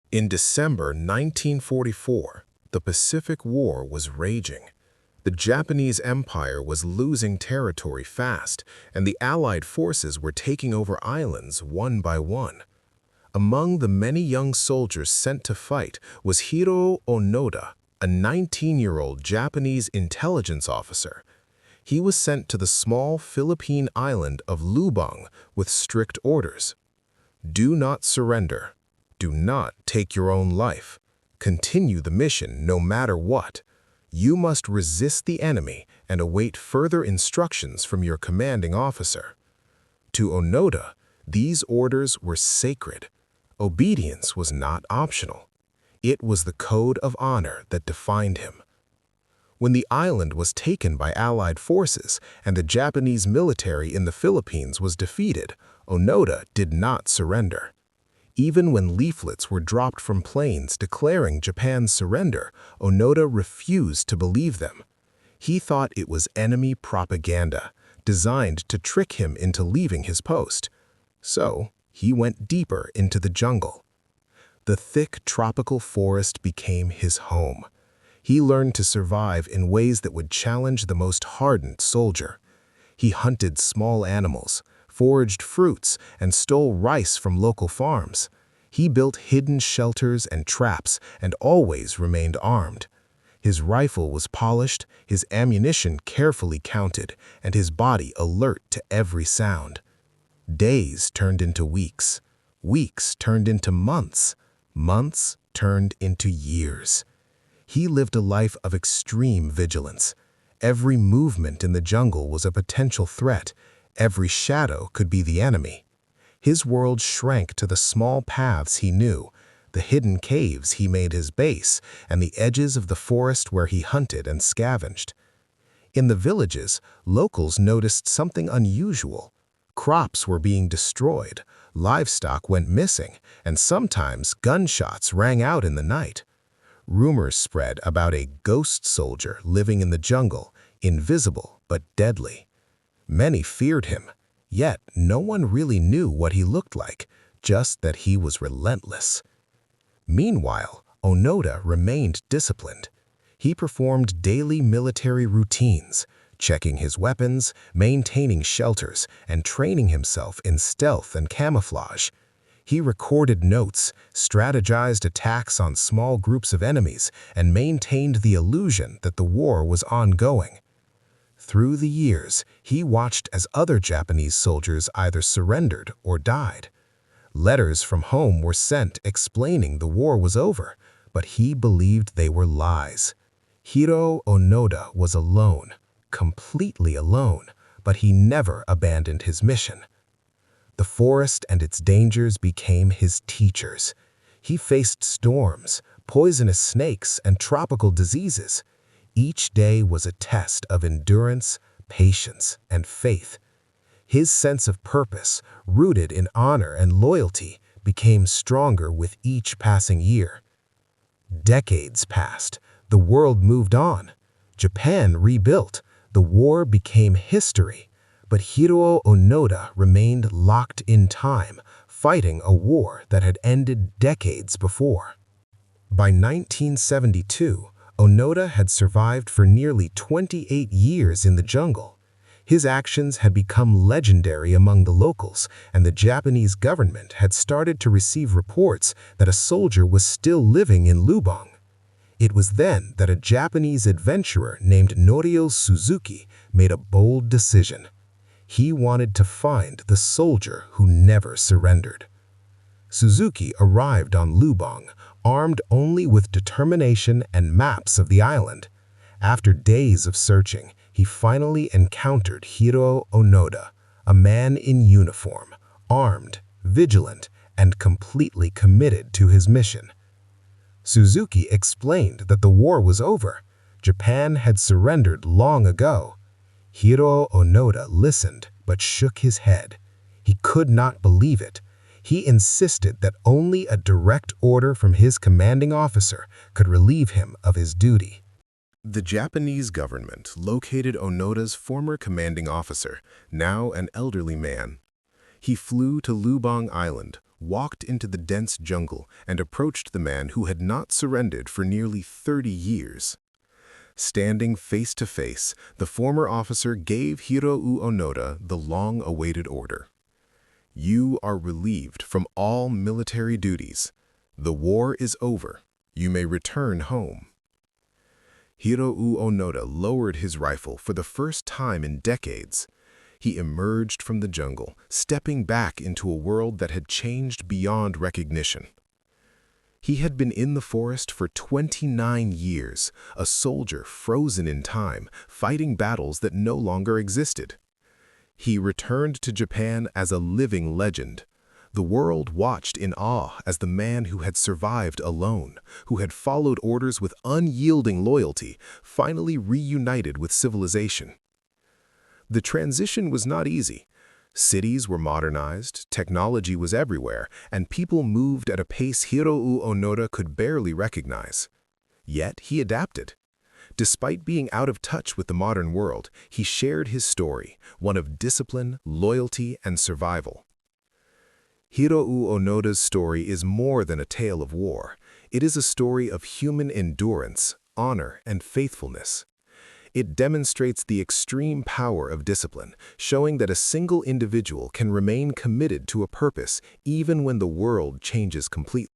In December 1944, the Pacific War was raging. The Japanese Empire was losing territory fast, and the Allied forces were taking over islands one by one. Among the many young soldiers sent to fight was Hiroo Onoda, a 19-year-old Japanese intelligence officer. He was sent to the small Philippine island of Lubang with strict orders. Do not surrender. Do not take your own life. Continue the mission no matter what. You must resist the enemy and await further instructions from your commanding officer. To Onoda, these orders were sacred. Obedience was not optional. It was the code of honor that defined him. When the island was taken by Allied forces and the Japanese military in the Philippines was defeated, Onoda did not surrender. Even when leaflets were dropped from planes declaring Japan's surrender, Onoda refused to believe them. He thought it was enemy propaganda, designed to trick him into leaving his post. So, he went deeper into the jungle. The thick tropical forest became his home. He learned to survive in ways that would challenge the most hardened soldier. He hunted small animals, foraged fruits, and stole rice from local farms. He built hidden shelters and traps and always remained armed. His rifle was polished, his ammunition carefully counted, and his body alert to every sound. Days turned into weeks. Weeks turned into months. Months turned into years. He lived a life of extreme vigilance. Every movement in the jungle was a potential threat. Every shadow could be the enemy. His world shrank to the small paths he knew, the hidden caves he made his base, and the edges of the forest where he hunted and scavenged. In the villages, locals noticed something unusual. Crops were being destroyed, livestock went missing, and sometimes gunshots rang out in the night. Rumors spread about a ghost soldier living in the jungle, invisible but deadly. Many feared him, yet no one really knew what he looked like, just that he was relentless. Meanwhile, Onoda remained disciplined. He performed daily military routines, checking his weapons, maintaining shelters, and training himself in stealth and camouflage. He recorded notes, strategized attacks on small groups of enemies, and maintained the illusion that the war was ongoing. Through the years, he watched as other Japanese soldiers either surrendered or died. Letters from home were sent explaining the war was over, but he believed they were lies. Hiroo Onoda was alone, completely alone, but he never abandoned his mission. The forest and its dangers became his teachers. He faced storms, poisonous snakes, and tropical diseases. Each day was a test of endurance, patience, and faith. His sense of purpose, rooted in honor and loyalty, became stronger with each passing year. Decades passed. The world moved on. Japan rebuilt. The war became history. But Hiroo Onoda remained locked in time, fighting a war that had ended decades before. By 1972, Onoda had survived for nearly 28 years in the jungle. His actions had become legendary among the locals, and the Japanese government had started to receive reports that a soldier was still living in Lubang. It was then that a Japanese adventurer named Norio Suzuki made a bold decision. He wanted to find the soldier who never surrendered. Suzuki arrived on Lubang, armed only with determination and maps of the island. After days of searching, he finally encountered Hiroo Onoda, a man in uniform, armed, vigilant, and completely committed to his mission. Suzuki explained that the war was over. Japan had surrendered long ago. Hiroo Onoda listened but shook his head. He could not believe it. He insisted that only a direct order from his commanding officer could relieve him of his duty. The Japanese government located Onoda's former commanding officer, now an elderly man. He flew to Lubang Island, walked into the dense jungle and approached the man who had not surrendered for nearly 30 years. Standing face to face, the former officer gave Hiroo Onoda the long-awaited order. You are relieved from all military duties. The war is over. You may return home. Hiroo Onoda lowered his rifle for the first time in decades. He emerged from the jungle, stepping back into a world that had changed beyond recognition. He had been in the forest for 29 years, a soldier frozen in time, fighting battles that no longer existed. He returned to Japan as a living legend. The world watched in awe as the man who had survived alone, who had followed orders with unyielding loyalty, finally reunited with civilization. The transition was not easy. Cities were modernized, technology was everywhere, and people moved at a pace Hiroo Onoda could barely recognize. Yet he adapted. Despite being out of touch with the modern world, he shared his story, one of discipline, loyalty, and survival. Hiroo Onoda's story is more than a tale of war. It is a story of human endurance, honor, and faithfulness. It demonstrates the extreme power of discipline, showing that a single individual can remain committed to a purpose even when the world changes completely.